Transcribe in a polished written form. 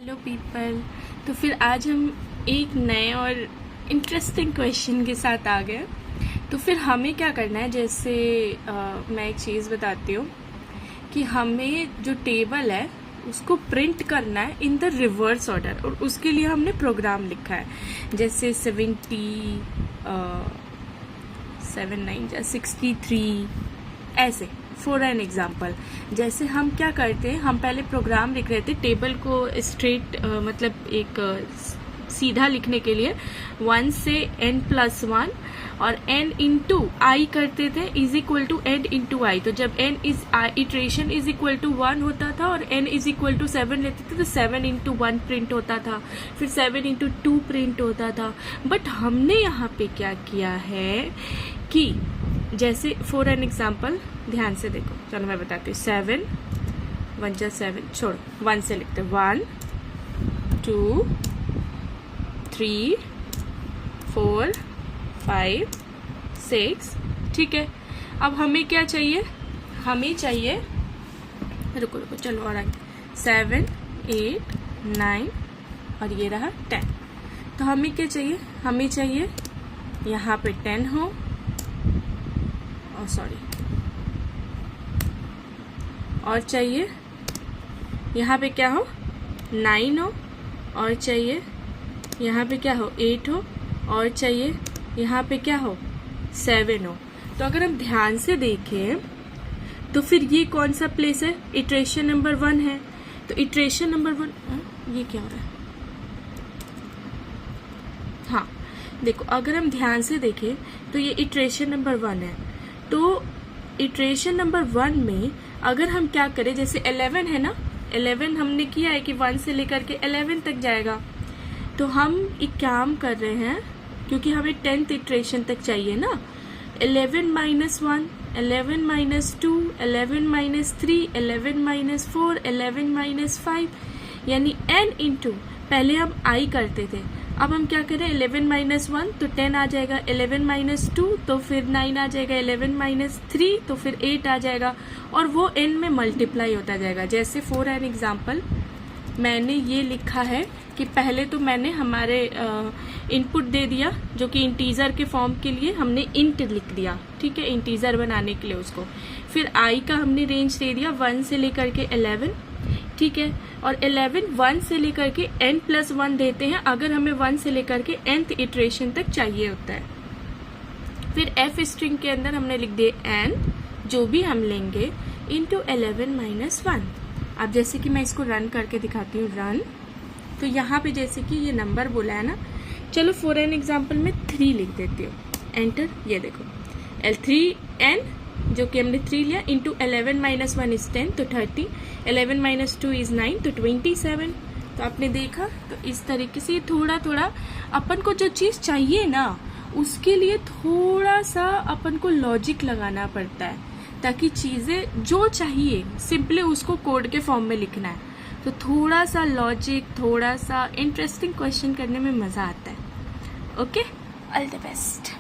Hello people. तो फिर आज हम एक नए और इंटरेस्टिंग क्वेश्चन के साथ आ गए। तो फिर हमें क्या करना है, जैसे मैं एक चीज़ बताती हूँ कि हमें जो टेबल है उसको प्रिंट करना है इन द रिवर्स ऑर्डर, और उसके लिए हमने प्रोग्राम लिखा है। जैसे 63 ऐसे फॉर एन एग्जाम्पल। जैसे हम क्या करते हैं, हम पहले प्रोग्राम लिख रहे थे टेबल को स्ट्रेट मतलब एक सीधा लिखने के लिए 1 से n+1 और n इंटू आई करते थे is equal to n into i. तो जब n is iteration is equal to 1 होता था और n इज इक्वल टू 7 लेते थे तो 7 इंटू 1 प्रिंट होता था, फिर 7 इंटू 2 प्रिंट होता था। बट हमने यहाँ पे क्या किया है कि जैसे फॉर एन एग्जाम्पल, ध्यान से देखो, चलो मैं बताती हूँ। 7 1 जा 7, छोड़ो 1 से लिखते 1 2 3 4 5 6, ठीक है। अब हमें क्या चाहिए, हमें चाहिए, रुको रुको चलो और आगे 7 8 9 और ये रहा 10। तो हमें क्या चाहिए, हमें चाहिए यहाँ पे 10 हो, और चाहिए यहाँ पे क्या हो 9 हो, और चाहिए यहाँ पे क्या हो 8 हो, और चाहिए यहाँ पे क्या हो 7 हो। तो अगर हम ध्यान से देखें तो फिर ये कौन सा प्लेस है, इटरेशन नंबर 1 है। तो इटरेशन नंबर 1, ये क्या हो रहा है, हाँ देखो अगर हम ध्यान से देखें तो ये इटरेशन नंबर 1 है। तो इटरेशन नंबर 1 में अगर हम क्या करें, जैसे 11 है ना, 11 हमने किया है कि 1 से लेकर के 11 तक जाएगा। तो हम एक काम कर रहे हैं, क्योंकि हमें 10th इटरेशन तक चाहिए ना। 11 - 1, 11 - 2, 11 - 3, 11 - 4, 11 - 5, यानी n इंटू, पहले हम i करते थे, अब हम क्या करें 11 - 1 तो 10 आ जाएगा, 11 - 2 तो फिर 9 आ जाएगा, 11 - 3 तो फिर 8 आ जाएगा, और वो n में मल्टीप्लाई होता जाएगा। जैसे फॉर एन एग्जाम्पल मैंने ये लिखा है कि पहले तो मैंने हमारे इनपुट दे दिया जो कि इंटीजर के फॉर्म के लिए हमने इंट लिख दिया, ठीक है, इंटीजर बनाने के लिए उसको। फिर i का हमने रेंज दे दिया 1 से लेकर के 11, ठीक है, और 11 1 से लेकर के n+1 देते हैं अगर हमें 1 से लेकर के nth इटरेशन तक चाहिए होता है। फिर f स्ट्रिंग के अंदर हमने लिख दिया n, जो भी हम लेंगे, इंटू 11 - 1। अब जैसे कि मैं इसको रन करके दिखाती हूँ, रन। तो यहाँ पे जैसे कि ये नंबर बोला है ना, चलो फॉर एन एग्जाम्पल में 3 लिख देती हूँ, एंटर। ये देखो L3n जो कि हमने 3 लिया, इंटू 11 - 1 इज 10 तो 30, 11 - 2 इज 9 तो 27। तो आपने देखा, तो इस तरीके से थोड़ा थोड़ा अपन को जो चीज़ चाहिए ना उसके लिए थोड़ा सा अपन को लॉजिक लगाना पड़ता है, ताकि चीज़ें जो चाहिए सिंपली उसको कोड के फॉर्म में लिखना है। तो थोड़ा सा लॉजिक, थोड़ा सा इंटरेस्टिंग क्वेश्चन करने में मज़ा आता है। Okay, all the best.